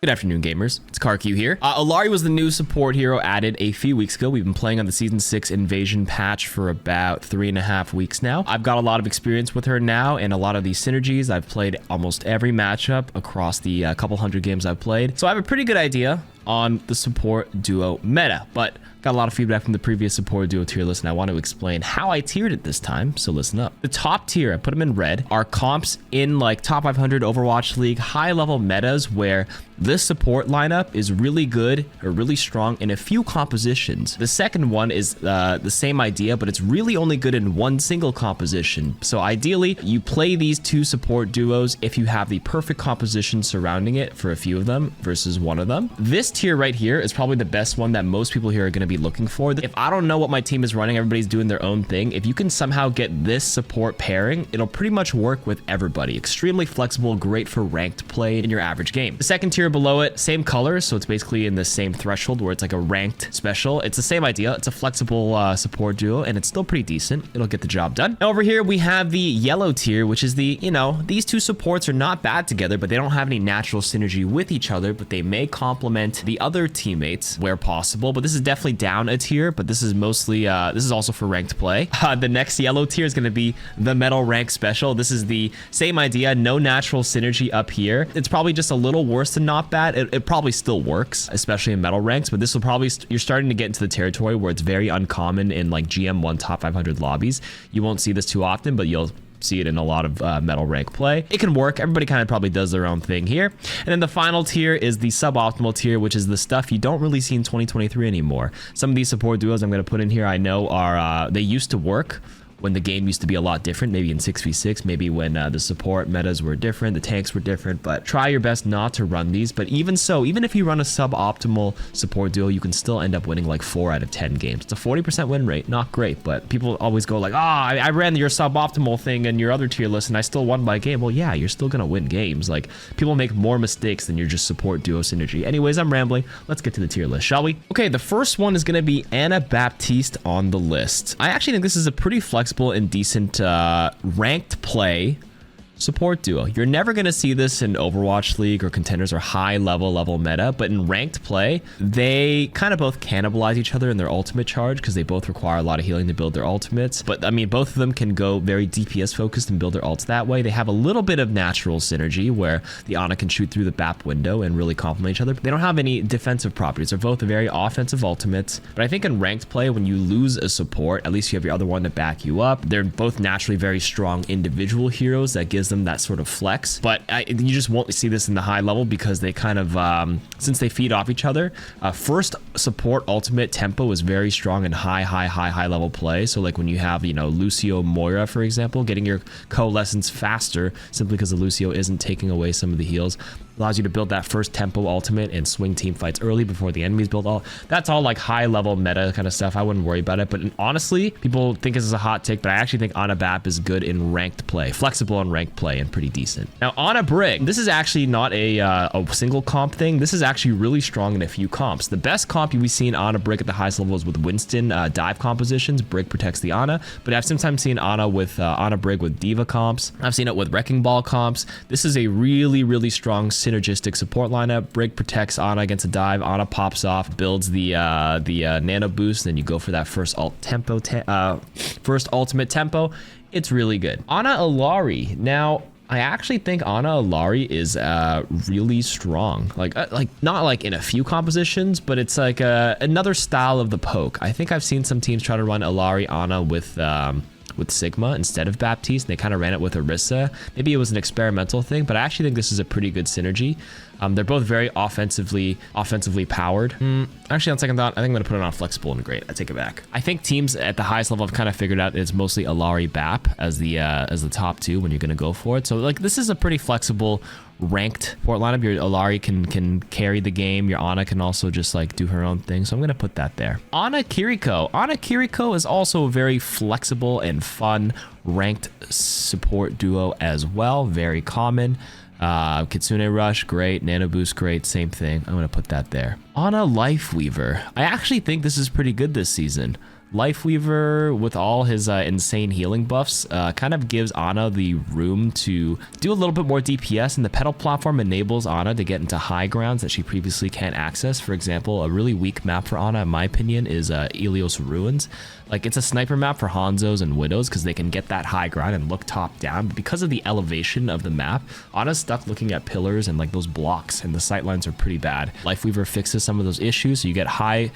Good afternoon, gamers. It's KarQ here. Illari was the new support hero added a few weeks ago. We've been playing on the Season 6 Invasion patch for about 3.5 weeks now. I've got a lot of experience with her now and a lot of these synergies. I've played almost every matchup across the couple hundred games I've played. So I have a pretty good idea on the support duo meta, but got a lot of feedback from the previous support duo tier list, and I want to explain how I tiered it this time, so listen up. The top tier, I put them in red, are comps in like top 500 Overwatch League, high-level metas where this support lineup is really good or really strong in a few compositions. The second one is the same idea, but it's really only good in one single composition. So ideally, you play these two support duos if you have the perfect composition surrounding it for a few of them versus one of them. This tier right here is probably the best one that most people here are going to be looking for. If I don't know what my team is running, everybody's doing their own thing. If you can somehow get this support pairing, it'll pretty much work with everybody. Extremely flexible, great for ranked play in your average game. The second tier below it, same colors, so it's basically in the same threshold where it's like a ranked special. It's the same idea. It's a flexible support duo, and it's still pretty decent. It'll get the job done. Now over here, we have the yellow tier, which is the, these two supports are not bad together, but they don't have any natural synergy with each other, but they may complement the other teammates where possible. But this is definitely down a tier, but this is mostly, this is also for ranked play. The next yellow tier is going to be the metal rank special. This is the same idea, no natural synergy up here. It's probably just a little worse than not bad. It probably still works, especially in metal ranks, but this will probably, you're starting to get into the territory where it's very uncommon in like GM1 top 500 lobbies. You won't see this too often, but you'll see it in a lot of metal rank play. It can work. Everybody kind of probably does their own thing here. And then the final tier is the suboptimal tier, which is the stuff you don't really see in 2023 anymore. Some of these support duos I'm going to put in here I know are, they used to work when the game used to be a lot different, maybe in 6v6, maybe when the support metas were different, the tanks were different, but try your best not to run these. But even so, even if you run a suboptimal support duo, you can still end up winning like 4 out of 10 games. It's a 40% win rate, not great, but people always go like, I ran your suboptimal thing in your other tier list and I still won my game. Well, yeah, you're still gonna win games. Like, people make more mistakes than your just support duo synergy. Anyways, I'm rambling. Let's get to the tier list, shall we? Okay, the first one is gonna be Baptiste on the list. I actually think this is a pretty flexible and decent ranked play support duo. You're never going to see this in Overwatch League or Contenders or high level meta, but in ranked play, they kind of both cannibalize each other in their ultimate charge because they both require a lot of healing to build their ultimates. But I mean, both of them can go very DPS focused and build their ults that way. They have a little bit of natural synergy where the Ana can shoot through the BAP window and really complement each other. They don't have any defensive properties. They're both very offensive ultimates. But I think in ranked play, when you lose a support, at least you have your other one to back you up. They're both naturally very strong individual heroes that gives them that sort of flex, but you just won't see this in the high level because they kind of since they feed off each other. First support ultimate tempo is very strong in high level play. So like when you have Lucio Moira, for example, getting your coalescence faster simply because the Lucio isn't taking away some of the heals allows you to build that first tempo ultimate and swing team fights early before the enemies build all. That's all like high level meta kind of stuff. I wouldn't worry about it, but honestly, people think this is a hot take, but I actually think Bap is good in ranked play, flexible in ranked play, and pretty decent. Now Brig, this is actually not a single comp thing. This is actually really strong in a few comps. The best comp we've seen Brig at the highest level is with Winston dive compositions. Brig protects the Ana, but I've sometimes seen with Brig with Diva comps. I've seen it with Wrecking Ball comps. This is a really strong synergistic support lineup. Brig protects Ana against a dive. Ana pops off, builds the nano boost, then you go for that first first ultimate tempo. It's really good. Illari. Now, I actually think Illari is really strong. Like not like in a few compositions, but it's like another style of the poke. I think I've seen some teams try to run Illari Ana with Sigma instead of Baptiste, and they kind of ran it with Orisa. Maybe it was an experimental thing, but I actually think this is a pretty good synergy. They're both very offensively powered. Actually, on second thought, I think I'm gonna put it on flexible and great. I take it back. I think teams at the highest level have kind of figured out it's mostly Illari Bap as the top two when you're gonna go for it. So like this is a pretty flexible ranked support lineup. Your Illari can carry the game. Your Ana can also just like do her own thing. So I'm gonna put that there. Kiriko. Kiriko is also a very flexible and fun ranked support duo as well. Very common. Kitsune Rush, great. Nano Boost, great. Same thing. I'm gonna put that there. Ana Lifeweaver. I actually think this is pretty good this season. Lifeweaver, with all his insane healing buffs, kind of gives Ana the room to do a little bit more DPS, and the pedal platform enables Ana to get into high grounds that she previously can't access. For example, a really weak map for Ana, in my opinion, is Ilios Ruins. Like, it's a sniper map for Hanzos and Widows because they can get that high ground and look top down. But because of the elevation of the map, Ana's stuck looking at pillars and like those blocks, and the sight lines are pretty bad. Lifeweaver fixes some of those issues, so you get high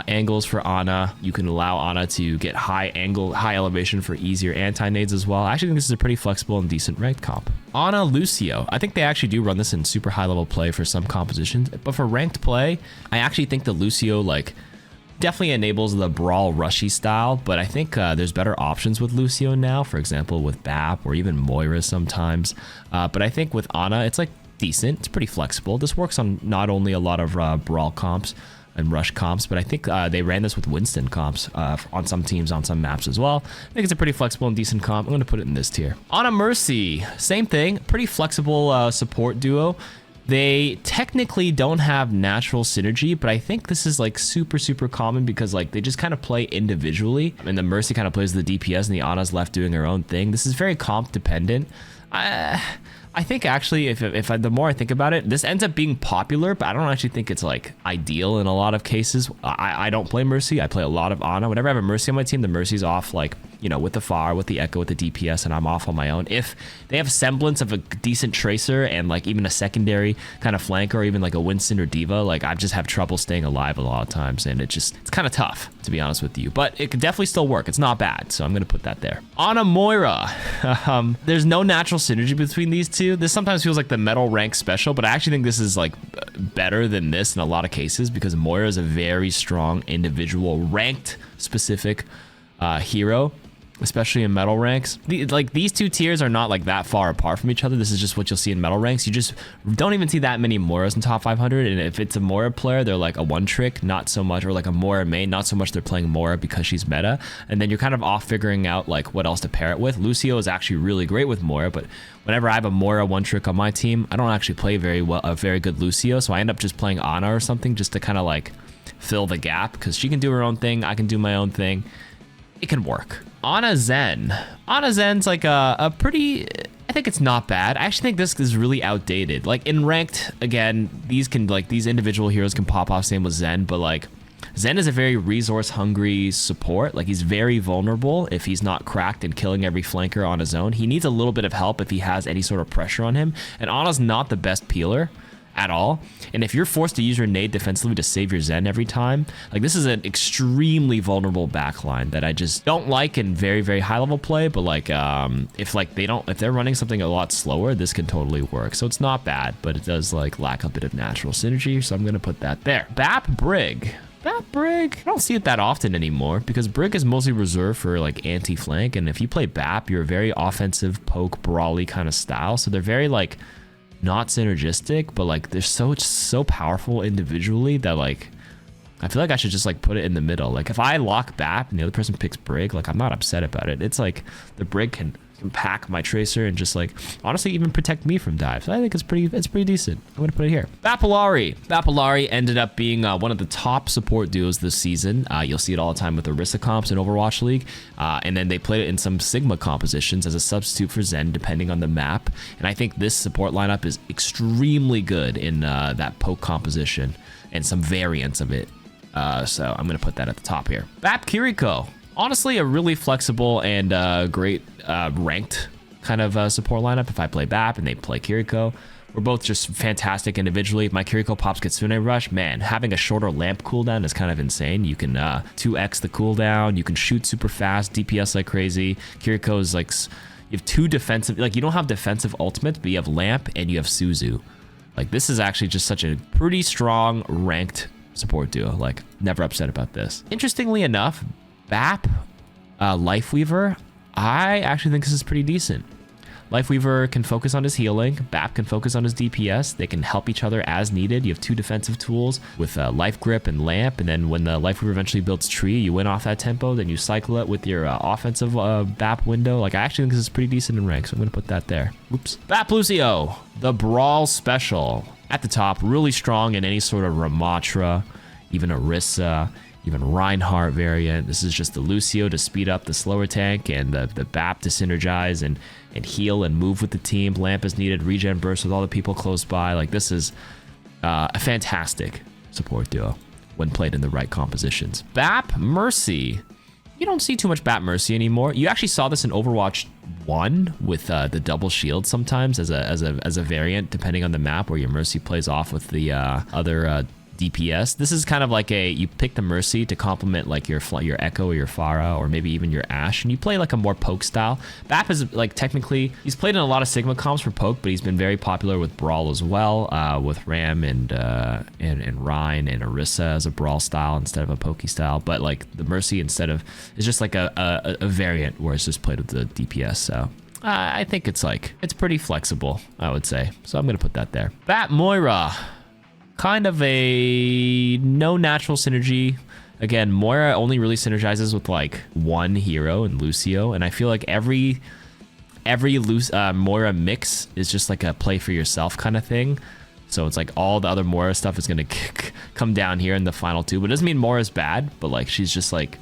angles for Ana. You can allow Ana to get high elevation for easier anti-nades as well. I actually think this is a pretty flexible and decent ranked comp. Ana Lucio, I think they actually do run this in super high level play for some compositions, but for ranked play, I actually think the Lucio like definitely enables the brawl rushy style, but I think there's better options with Lucio now, for example with Bap or even Moira sometimes. But I think with Ana, it's like decent, it's pretty flexible. This works on not only a lot of brawl comps and rush comps, but I think they ran this with Winston comps on some teams, on some maps as well. I think it's a pretty flexible and decent comp. I'm going to put it in this tier. Ana Mercy, same thing, pretty flexible support duo. They technically don't have natural synergy, but I think this is like super common because like they just kind of play individually, and the Mercy kind of plays the DPS and the Ana's left doing her own thing. This is very comp dependent. I think actually, if the more I think about it, this ends up being popular, but I don't actually think it's like ideal in a lot of cases. I don't play Mercy. I play a lot of Ana. Whenever I have a Mercy on my team, the Mercy's off like, you know, with the Pharah, with the Echo, with the DPS, and I'm off on my own. If they have semblance of a decent tracer and like even a secondary kind of flanker or even like a Winston or Diva, like I just have trouble staying alive a lot of times, and it's kind of tough, to be honest with you. But it could definitely still work. It's not bad, so I'm going to put that there. Ana Moira. There's no natural synergy between these two. This sometimes feels like the metal rank special, but I actually think this is like better than this in a lot of cases because Moira is a very strong individual ranked specific hero, especially in metal ranks. Like these two tiers are not like that far apart from each other. This is just what you'll see in metal ranks. You just don't even see that many Moiras in top 500, and if it's a Moira player, they're like a one trick, not so much, or like a Moira main, not so much they're playing Moira because she's meta, and then you're kind of off figuring out like what else to pair it with. Lucio is actually really great with Moira, but whenever I have a Moira one trick on my team, I don't actually play very well a very good Lucio, so I end up just playing Ana or something just to kind of like fill the gap because she can do her own thing, I can do my own thing. It can work. Ana Zen. Ana Zen's like a pretty, I think it's not bad. I actually think this is really outdated. Like in ranked, again, these individual heroes can pop off, same with Zen, but like Zen is a very resource hungry support. Like he's very vulnerable if he's not cracked and killing every flanker on his own. He needs a little bit of help if he has any sort of pressure on him. And Ana's not the best peeler at all, and if you're forced to use your nade defensively to save your Zen every time, like this is an extremely vulnerable backline that I just don't like in very high level play. But like if they're running something a lot slower, this can totally work. So it's not bad, but it does like lack a bit of natural synergy, so I'm gonna put that there. Brig. I don't see it that often anymore because Brig is mostly reserved for like anti-flank, and if you play Bap, you're a very offensive poke brawly kind of style, so they're very like not synergistic, but like they're so powerful individually that like I feel like I should just like put it in the middle. Like if I lock Bap and the other person picks Brig, like I'm not upset about it. It's like the Brig can pack my tracer and just like honestly even protect me from dives. So I think it's pretty decent. I'm gonna put it here. Illari ended up being one of the top support duos this season. You'll see it all the time with Orisa comps in Overwatch League, and then they played it in some Sigma compositions as a substitute for Zen depending on the map, and I think this support lineup is extremely good in that poke composition and some variants of it, so I'm gonna put that at the top here. Kiriko. Honestly, a really flexible and great ranked kind of support lineup. If I play Bap and they play Kiriko, we're both just fantastic individually. If my Kiriko pops Kitsune Rush, man, having a shorter lamp cooldown is kind of insane. You can 2x the cooldown, you can shoot super fast, DPS like crazy. Kiriko is like, you have two defensive, like you don't have defensive ultimates, but you have lamp and you have Suzu. Like this is actually just such a pretty strong ranked support duo. Like never upset about this. Interestingly enough, Bap, Lifeweaver, I actually think this is pretty decent. Lifeweaver can focus on his healing, Bap can focus on his DPS, they can help each other as needed. You have two defensive tools with Life Grip and Lamp, and then when the Lifeweaver eventually builds Tree, you win off that tempo, then you cycle it with your offensive Bap window. Like I actually think this is pretty decent in rank, so I'm gonna put that there. Oops. Bap Lucio, the Brawl Special. At the top, really strong in any sort of Ramatra, even Orisa, even Reinhardt variant. This is just the Lucio to speed up the slower tank, and the Bap to synergize and heal and move with the team. Lamp is needed, regen burst with all the people close by. Like, this is a fantastic support duo when played in the right compositions. Bap Mercy. You don't see too much Bap Mercy anymore. You actually saw this in Overwatch 1 with the double shield sometimes as a variant, depending on the map, where your Mercy plays off with the other DPS. This is kind of like you pick the Mercy to complement like your Echo or your Pharah or maybe even your Ashe, and you play like a more poke style. Bap is like technically, he's played in a lot of Sigma comps for poke, but he's been very popular with Brawl as well, with Ram and Rhine and Orisa as a Brawl style instead of a pokey style. But like the Mercy is just like a variant where it's just played with the DPS. So I think it's pretty flexible, I would say. So I'm gonna put that there. Bap Moira. Kind of a no natural synergy. Again, Moira only really synergizes with like one hero in Lucio, and I feel like every Moira mix is just like a play for yourself kind of thing. So it's like all the other Moira stuff is gonna come down here in the final two, but it doesn't mean Moira's bad, but like she's just like,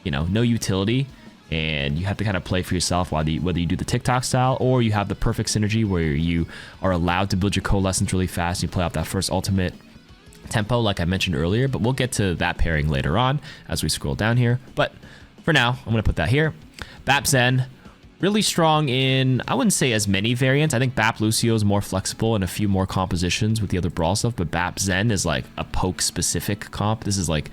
you know, no utility. And you have to kind of play for yourself whether you do the TikTok style or you have the perfect synergy where you are allowed to build your coalescence really fast. You play out that first ultimate tempo like I mentioned earlier, but we'll get to that pairing later on as we scroll down here. But for now, I'm going to put that here. Bap Zen, really strong in, I wouldn't say as many variants. I think Bap Lucio is more flexible in a few more compositions with the other Brawl stuff, but Bap Zen is like a poke specific comp. This is like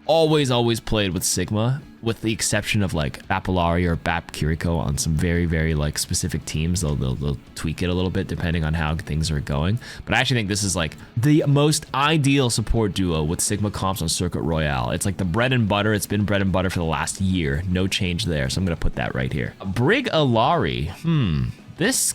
always played with Sigma, with the exception of like Bap Illari or Bap Kiriko on some very like specific teams. They'll tweak it a little bit depending on how things are going. But I actually think this is like the most ideal support duo with Sigma comps on Circuit Royale. It's like the bread and butter. It's been bread and butter for the last year. No change there. So I'm gonna put that right here. Brig Illari. This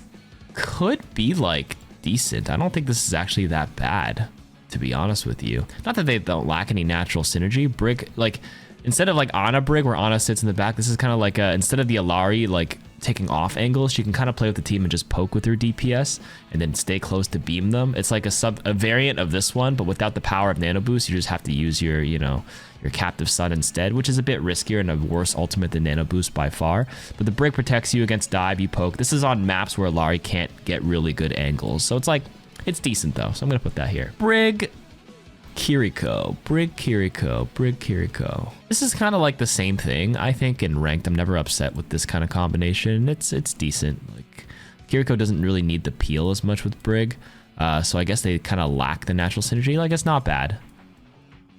could be like decent. I don't think this is actually that bad, to be honest with you. Not that they don't lack any natural synergy. Brig, like, instead of like Ana Brig where Ana sits in the back, this is kind of like instead of the Illari like taking off angles, she can kind of play with the team and just poke with her DPS and then stay close to beam them. It's like a variant of this one, but without the power of Nano Boost. You just have to use your, you know, your Captive Sun instead, which is a bit riskier and a worse ultimate than Nano Boost by far. But the Brig protects you against dive, you poke. This is on maps where Illari can't get really good angles. So it's like, it's decent though. So I'm gonna put that here. Brig Kiriko, Brig Kiriko, Brig Kiriko. This is kind of like the same thing, I think, in ranked. I'm never upset with this kind of combination. It's decent. Like, Kiriko doesn't really need the peel as much with Brig, so I guess they kind of lack the natural synergy. Like, it's not bad.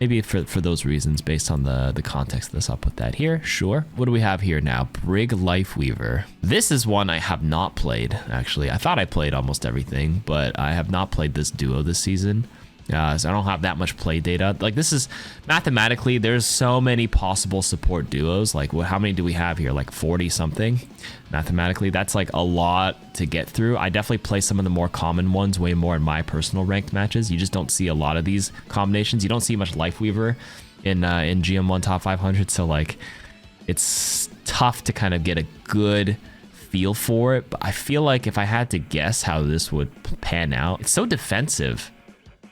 Maybe for those reasons, based on the context of this, I'll put that here. Sure. What do we have here now? Brig Lifeweaver. This is one I have not played, actually. I thought I played almost everything, but I have not played this duo this season. So I don't have that much play data. Like, this is mathematically, there's so many possible support duos. Like, how many do we have here? Like 40 something. Mathematically, that's like a lot to get through. I definitely play some of the more common ones way more in my personal ranked matches. You just don't see a lot of these combinations. You don't see much Lifeweaver in GM1 top 500. So like, it's tough to kind of get a good feel for it. But I feel like if I had to guess how this would pan out, it's so defensive.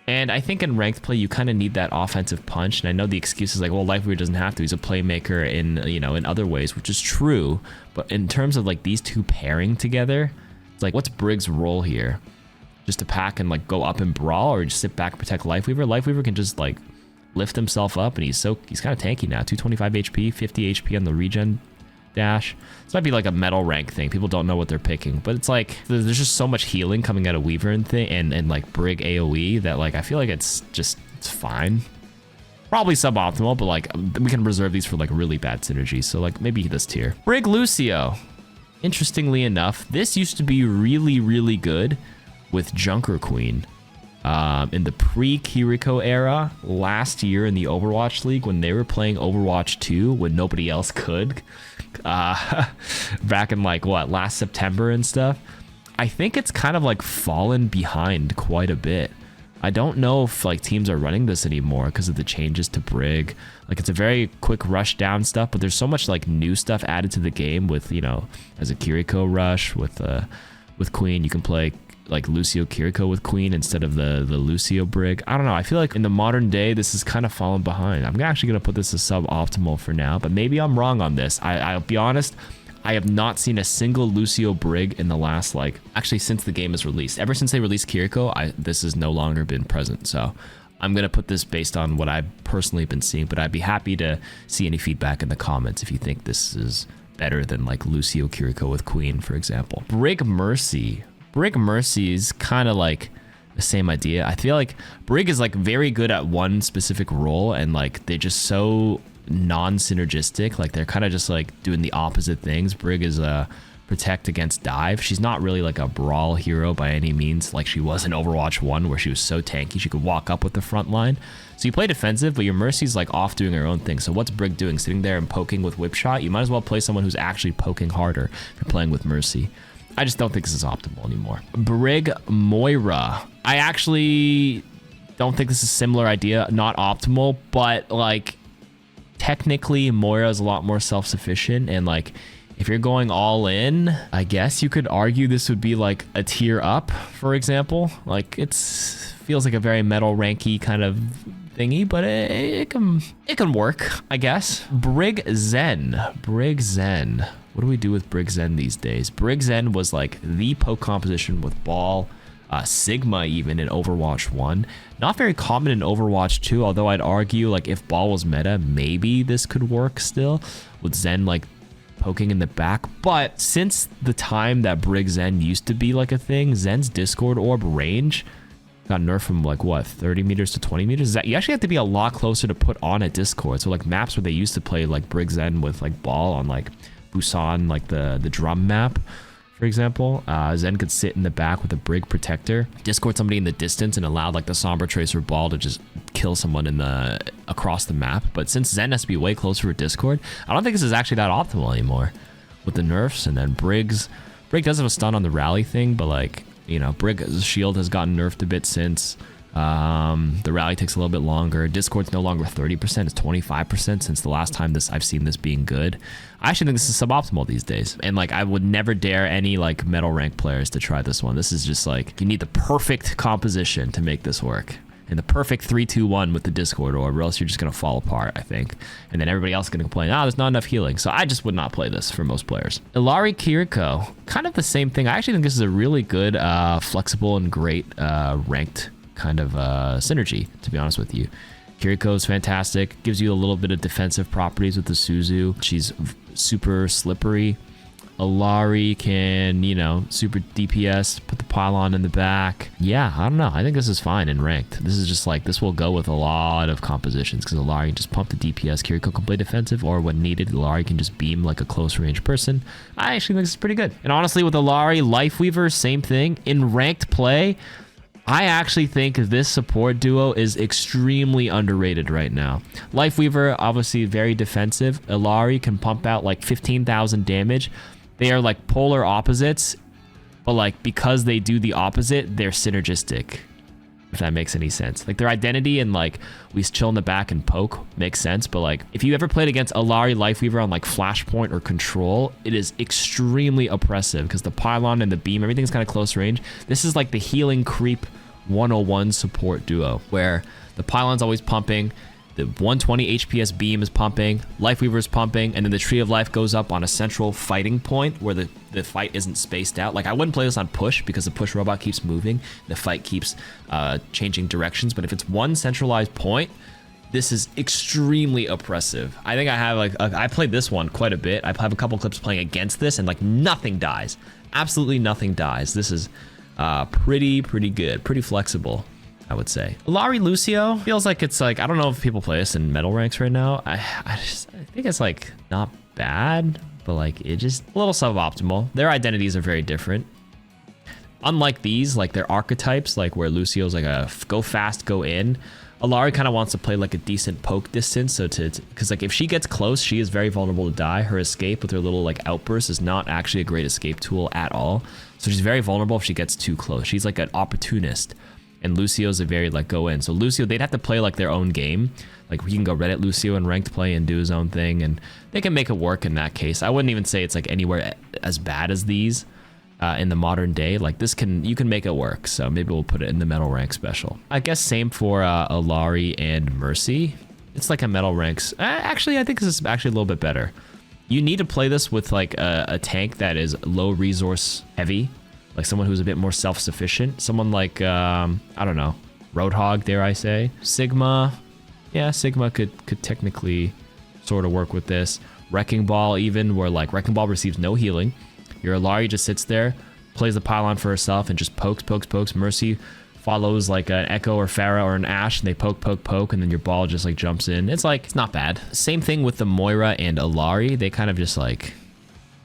And I think in ranked play, you kind of need that offensive punch. And I know the excuse is like, well, Lifeweaver doesn't have to. He's a playmaker in, you know, in other ways, which is true. But in terms of like these two pairing together, it's like, what's Brig's role here? Just to pack and like go up and brawl, or just sit back and protect Lifeweaver? Lifeweaver can just like lift himself up, and he's kind of tanky now. 225 HP, 50 HP on the regen dash. This might be like a metal rank thing. People don't know what they're picking, but it's like there's just so much healing coming out of Weaver and like Brig AoE that like I feel like it's fine. Probably suboptimal, but like we can reserve these for like really bad synergies. So like maybe this tier. Brig Lucio. Interestingly enough, this used to be really good with Junker Queen. In the pre-Kiriko era last year in the Overwatch League, when they were playing Overwatch 2 when nobody else could, back in like what, last September and stuff. I think it's kind of like fallen behind quite a bit. I don't know if like teams are running this anymore because of the changes to Brig. Like, it's a very quick rush down stuff, but there's so much like new stuff added to the game with, you know, as a Kiriko rush with Queen, you can play like Lucio Kiriko with Queen instead of the Lucio Brig. I don't know. I feel like in the modern day, this is kind of fallen behind. I'm actually going to put this as suboptimal for now, but maybe I'm wrong on this. I'll be honest. I have not seen a single Lucio Brig in the last, like, actually since the game is released. Ever since they released Kiriko, this has no longer been present. So I'm going to put this based on what I've personally been seeing, but I'd be happy to see any feedback in the comments if you think this is better than like Lucio Kiriko with Queen, for example. Brig Mercy. Brig Mercy is kind of like the same idea. I feel like Brig is like very good at one specific role, and like they're just so non-synergistic. Like they're kind of just like doing the opposite things. Brig is a protect against dive. She's not really like a brawl hero by any means, like she was in Overwatch 1 where she was so tanky she could walk up with the front line. So you play defensive, but your Mercy's like off doing her own thing. So what's Brig doing? Sitting there and poking with whip shot? You might as well play someone who's actually poking harder if you're playing with Mercy. I just don't think this is optimal anymore. Brig Moira. I actually don't think this is a similar idea. Not optimal, but like technically Moira is a lot more self-sufficient, and like if you're going all in, I guess you could argue this would be like a tier up, for example. Like feels like a very metal ranky kind of thingy, but it can work, I guess. Brig Zen. Brig Zen. What do we do with Brig Zen these days? Brig Zen was like the poke composition with Ball, Sigma even in Overwatch 1. Not very common in Overwatch 2, although I'd argue like if Ball was meta, maybe this could work still with Zen like poking in the back. But since the time that Brig Zen used to be like a thing, Zen's Discord orb range got nerfed from like what, 30 meters to 20 meters. You actually have to be a lot closer to put on at Discord. So like maps where they used to play like Brig Zen with like Ball on like Busan, like the drum map, for example, Zen could sit in the back with a Brig protector, Discord somebody in the distance, and allow like the Sombra Tracer Ball to just kill someone across the map. But since Zen has to be way closer with Discord, I don't think this is actually that optimal anymore with the nerfs. And then Brig does have a stun on the rally thing, but like, you know, Brig's shield has gotten nerfed a bit since. The rally takes a little bit longer. Discord's no longer 30%, it's 25% since the last time I've seen this being good. I actually think this is suboptimal these days, and like I would never dare any like metal rank players to try this one. This is just like, you need the perfect composition to make this work, and the perfect 3-2-1 with the Discord orb, or else you're just gonna fall apart, I think. And then everybody else is gonna complain, there's not enough healing. So I just would not play this for most players. Illari Kiriko, kind of the same thing. I actually think this is a really good, flexible and great ranked kind of synergy, to be honest with you. Kiriko is fantastic, gives you a little bit of defensive properties with the Suzu. She's super slippery. Illari can, you know, super DPS, put the pylon in the back. Yeah, I don't know. I think this is fine in ranked. This is just like, this will go with a lot of compositions because Illari can just pump the DPS. Kiriko can play defensive, or when needed, Illari can just beam like a close range person. I actually think this is pretty good. And honestly, with Illari, Lifeweaver, same thing. In ranked play, I actually think this support duo is extremely underrated right now. Lifeweaver, obviously very defensive. Illari can pump out like 15,000 damage. They are like polar opposites, but like because they do the opposite, they're synergistic, if that makes any sense. Like their identity and like we chill in the back and poke makes sense, but like if you ever played against Illari Lifeweaver on like Flashpoint or Control, it is extremely oppressive because the pylon and the beam, everything's kind of close range. This is like the healing creep 101 support duo where the pylon's always pumping, the 120 HPS beam is pumping, Lifeweaver's pumping, and then the Tree of Life goes up on a central fighting point where the fight isn't spaced out. Like I wouldn't play this on push because the push robot keeps moving, the fight keeps changing directions, but if it's one centralized point, this is extremely oppressive. I think I have like, I played this one quite a bit. I have a couple clips playing against this and like nothing dies. Absolutely nothing dies. This is pretty good, pretty flexible, I would say. Illari Lucio feels like it's like, I don't know if people play this in metal ranks right now. I think it's like not bad, but like it just a little suboptimal. Their identities are very different. Unlike these, like their archetypes, like where Lucio's like a go fast, go in. Illari kind of wants to play like a decent poke distance, so because like if she gets close, she is very vulnerable to die. Her escape with her little like outburst is not actually a great escape tool at all. So she's very vulnerable if she gets too close. She's like an opportunist, and Lucio's a very like go in. So Lucio, they'd have to play like their own game. Like we can go Reddit Lucio and ranked play and do his own thing, and they can make it work in that case. I wouldn't even say it's like anywhere as bad as these. in the modern day, like this you can make it work. So maybe we'll put it in the metal rank special. I guess same for Illari and Mercy. It's like a metal ranks. Actually, I think this is actually a little bit better. You need to play this with like a tank that is low resource heavy, like someone who's a bit more self-sufficient. Someone like, I don't know, Roadhog, dare I say. Sigma, yeah, Sigma could technically sort of work with this. Wrecking Ball even, where like Wrecking Ball receives no healing. Your Illari just sits there, plays the pylon for herself and just pokes. Mercy follows like an Echo or Pharah or an Ashe, and they poke, and then your ball just like jumps in. It's like, it's not bad. Same thing with the Moira and Illari. They kind of just like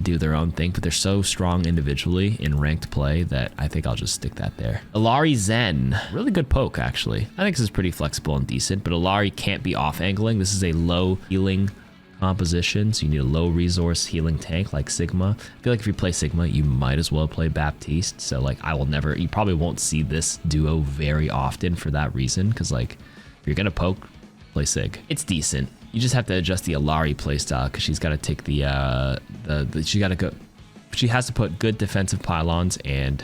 do their own thing, but they're so strong individually in ranked play that I think I'll just stick that there. Illari Zen, really good poke actually. I think this is pretty flexible and decent, but Illari can't be off angling. This is a low healing composition, so you need a low resource healing tank like Sigma. I feel like if you play Sigma, you might as well play Baptiste. So like you probably won't see this duo very often for that reason, because like if you're gonna poke, play Sig. It's decent. You just have to adjust the Illari playstyle because she's got to take she has to put good defensive pylons and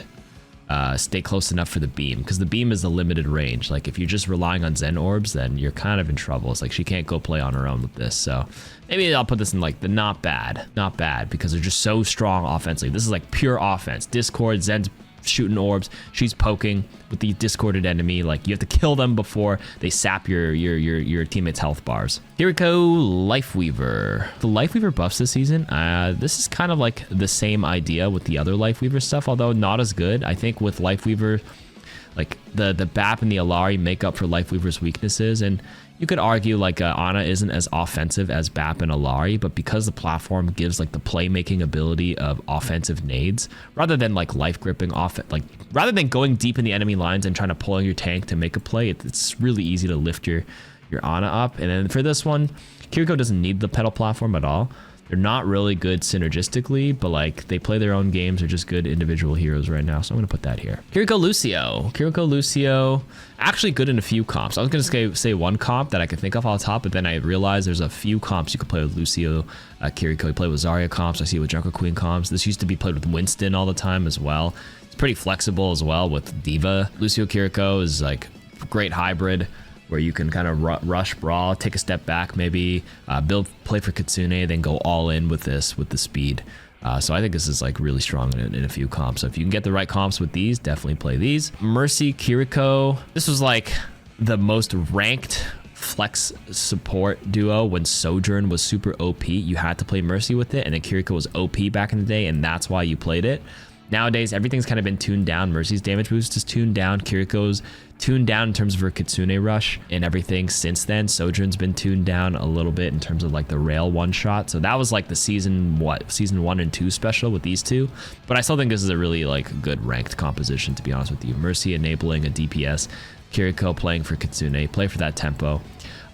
stay close enough for the beam, because the beam is the limited range. Like if you're just relying on Zen orbs, then you're kind of in trouble. It's like she can't go play on her own with this. So maybe I'll put this in like the not bad, because they're just so strong offensively. This is like pure offense. Discord, Zen's shooting orbs, she's poking with the discorded enemy. Like you have to kill them before they sap your teammates' health bars. Kiriko Lifeweaver. The Lifeweaver buffs this season, this is kind of like the same idea with the other Lifeweaver stuff, although not as good. I think with Lifeweaver, like the BAP and the Illari make up for Lifeweaver's weaknesses, and you could argue like Ana isn't as offensive as BAP and Illari, but because the platform gives like the playmaking ability of offensive nades, rather than like life gripping rather than going deep in the enemy lines and trying to pull on your tank to make a play, it's really easy to lift your Ana up. And then for this one, Kiriko doesn't need the pedal platform at all. They're not really good synergistically, but like they play their own games. They're just good individual heroes right now. So I'm gonna put that here. Kiriko Lucio, actually good in a few comps. I was gonna say one comp that I could think of off the top, but then I realized there's a few comps you could play with Lucio. Kiriko, you play with Zarya comps. I see it with Jungle Queen comps. This used to be played with Winston all the time as well. It's pretty flexible as well with Diva. Lucio Kiriko is like great hybrid, where you can kind of rush brawl, take a step back, maybe play for Kitsune, then go all in with this with the speed. So I think this is like really strong in a few comps. So if you can get the right comps with these, definitely play these. Mercy Kiriko, this was like the most ranked flex support duo when Sojourn was super OP. You had to play Mercy with it, and then Kiriko was OP back in the day, and that's why you played it. Nowadays, everything's kind of been tuned down. Mercy's damage boost is tuned down. Kiriko's tuned down in terms of her Kitsune rush and everything since then. Sojourn's been tuned down a little bit in terms of like the rail one shot. So that was like the season 1 and 2 special with these two. But I still think this is a really like good ranked composition, to be honest with you. Mercy enabling a DPS, Kiriko playing for Kitsune, play for that tempo.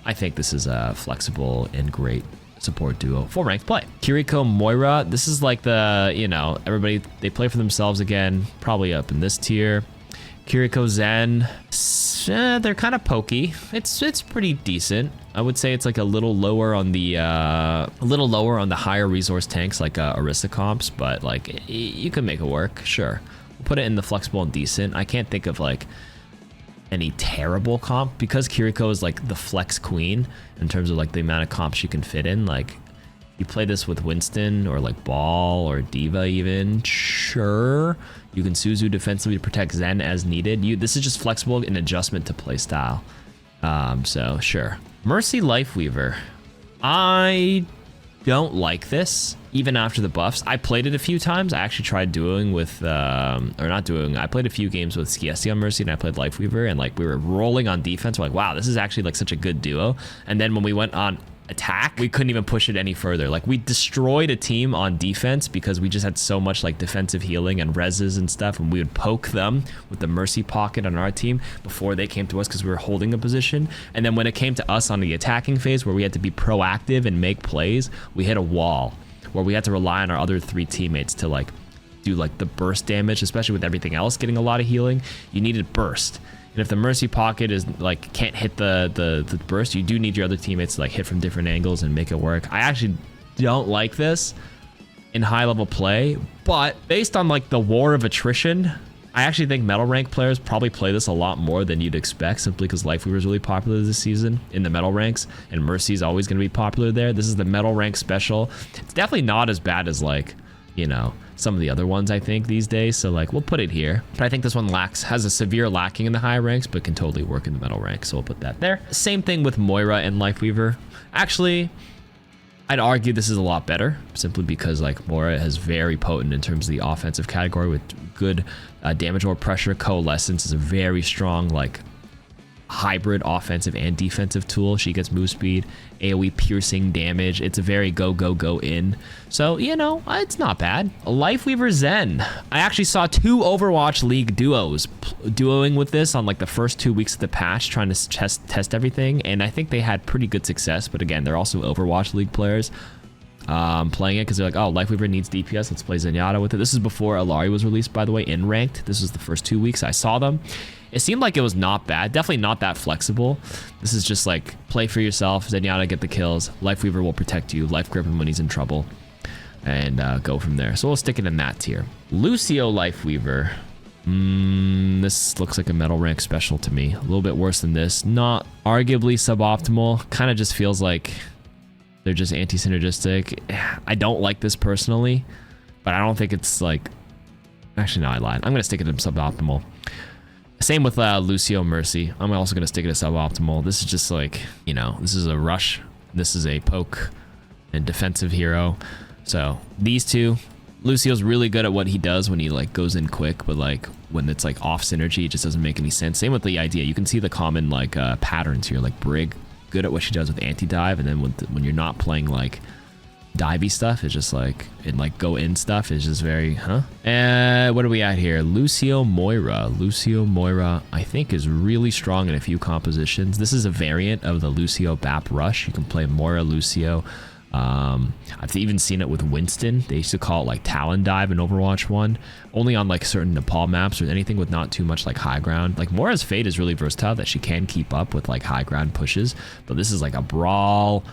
I think this is a flexible and great support duo for ranked play. Kiriko Moira, this is like the, everybody, they play for themselves again, probably up in this tier. Kiriko Zen, they're kind of pokey. It's pretty decent. I would say it's like a little lower on the higher resource tanks like Orisa comps, but like you can make it work, sure. We'll put it in the flexible and decent. I can't think of like any terrible comp, because Kiriko is like the flex queen in terms of like the amount of comps you can fit in. Like you play this with Winston or like Ball or Diva even, sure. You can Suzu defensively to protect Zen as needed. This is just flexible in adjustment to play style. So sure. Mercy Lifeweaver, I don't like this even after the buffs. I played it a few times. I actually tried doing with I played a few games with Skiesti on Mercy, and I played Lifeweaver, and like we were rolling on defense. We're like, wow, this is actually like such a good duo. And then when we went on attack, we couldn't even push it any further. Like we destroyed a team on defense because we just had so much like defensive healing and reses and stuff, and we would poke them with the Mercy pocket on our team before they came to us because we were holding a position. And then when it came to us on the attacking phase, where we had to be proactive and make plays, we hit a wall where we had to rely on our other 3 teammates to like do like the burst damage, especially with everything else getting a lot of healing. You needed burst. And if the Mercy pocket is like can't hit the burst, you do need your other teammates to like hit from different angles and make it work. I actually don't like this. in high level play, but based on like the war of attrition, I actually think metal rank players probably play this a lot more than you'd expect, simply because Lifeweaver is really popular this season in the metal ranks, and Mercy is always going to be popular there. This is the metal rank special. It's definitely not as bad as like, you know, some of the other ones I think these days. So like we'll put it here, but I think this one has a severe lacking in the higher ranks, but can totally work in the metal ranks. So we'll put that there. Same thing with Moira and Lifeweaver. Actually, I'd argue this is a lot better, simply because like Moira is very potent in terms of the offensive category with good damage or pressure. Coalescence is a very strong like hybrid offensive and defensive tool. She gets move speed, AoE piercing damage. It's a very go in. So, you know, it's not bad. Lifeweaver Zen. I actually saw 2 Overwatch League duoing with this on like the first 2 weeks of the patch, trying to test everything, and I think they had pretty good success. But again, they're also Overwatch League players playing it because they're like, oh, Lifeweaver needs DPS, let's play Zenyatta with it. This is before Illari was released, by the way, in ranked. This was the first 2 weeks I saw them. It seemed like it was not bad, definitely not that flexible. This is just like play for yourself, Zenyatta get the kills, Lifeweaver will protect you, life grip him when he's in trouble, and go from there. So we'll stick it in that tier. Lucio Lifeweaver. This looks like a metal rank special to me. A little bit worse than this. Not arguably suboptimal. Kind of just feels like they're just anti-synergistic. I don't like this personally, but I don't think it's like... Actually, no, I lied. I'm going to stick it in suboptimal. Same with Lucio Mercy. I'm also going to stick it as suboptimal. This is just like, you know, this is a rush. This is a poke and defensive hero. So these two, Lucio's really good at what he does when he like goes in quick, but like when it's like off synergy, it just doesn't make any sense. Same with the idea. You can see the common like patterns here, like Brig, good at what she does with anti-dive, and then when you're not playing like divey stuff, it's just like, and like go in stuff is just very, what are we at here? Lucio Moira. Lucio Moira, I think, is really strong in a few compositions. This is a variant of the Lucio Bap Rush. You can play Moira Lucio. I've even seen it with Winston. They used to call it like Talon Dive in Overwatch 1, only on like certain Nepal maps or anything with not too much like high ground. Like Moira's Fate is really versatile, that she can keep up with like high ground pushes, but this is like a brawl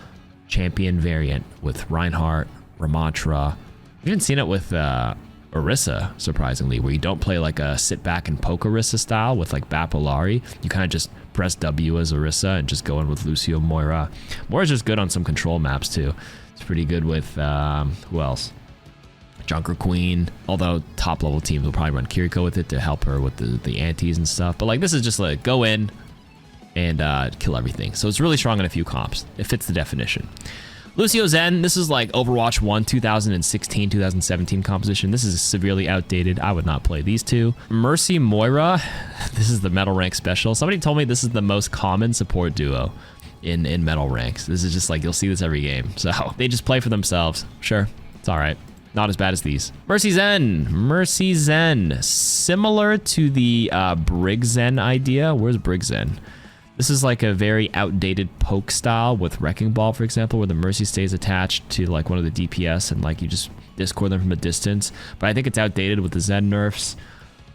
champion variant with Reinhardt, Ramatra. I've even seen it with Orisa, surprisingly, where you don't play like a sit back and poke Orisa style with like Bap Illari. You kind of just press W as Orisa and just go in with Lucio Moira. Moira's just good on some control maps too. It's pretty good with, who else? Junker Queen, although top level teams will probably run Kiriko with it to help her with the antis and stuff. But like this is just like go in and kill everything. So it's really strong in a few comps. It fits the definition. Lucio Zen, this is like Overwatch 1, 2016, 2017 composition. This is severely outdated. I would not play these two. Mercy Moira, this is the metal rank special. Somebody told me this is the most common support duo in metal ranks. This is just like, you'll see this every game. So they just play for themselves. Sure, it's all right. Not as bad as these. Mercy Zen. Mercy Zen. Similar to the Brig Zen idea. Where's Brig Zen? This is like a very outdated poke style with Wrecking Ball, for example, where the Mercy stays attached to like one of the DPS and like you just discord them from a distance. But I think it's outdated with the Zen nerfs.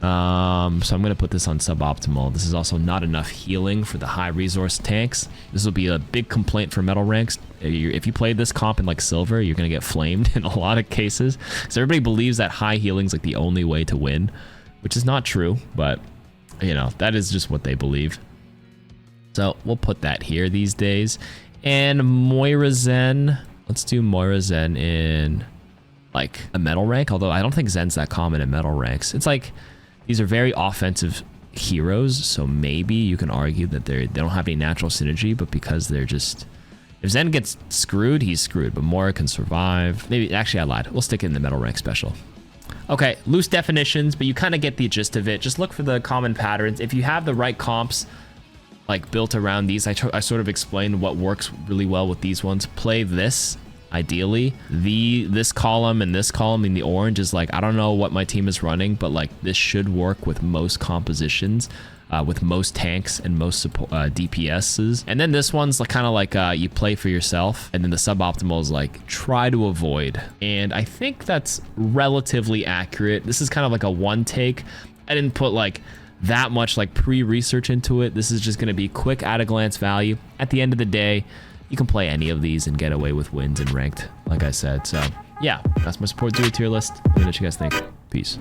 So I'm going to put this on suboptimal. This is also not enough healing for the high resource tanks. This will be a big complaint for metal ranks. If you play this comp in like silver, you're going to get flamed in a lot of cases. So everybody believes that high healing is like the only way to win, which is not true, but you know, that is just what they believe. So we'll put that here these days. And Moira Zen, let's do Moira Zen in like a metal rank, although I don't think Zen's that common in metal ranks. It's like, these are very offensive heroes, so maybe you can argue that they don't have any natural synergy, but because they're just, if Zen gets screwed, he's screwed, but Moira can survive. Maybe, actually I lied, we'll stick it in the metal rank special. Okay, loose definitions, but you kind of get the gist of it. Just look for the common patterns. If you have the right comps like built around these, I sort of explained what works really well with these ones. Play this, ideally. This column and this column in the orange is like, I don't know what my team is running, but like this should work with most compositions, with most tanks and most DPSs. And then this one's like kind of like you play for yourself, and then the suboptimal is like try to avoid. And I think that's relatively accurate. This is kind of like a one take. I didn't put like that much like pre-research into it. This is just going to be quick at a glance value. At the end of the day, you can play any of these and get away with wins in ranked, like I said. So yeah, that's my support duo tier list. Let me know what you guys think. Peace.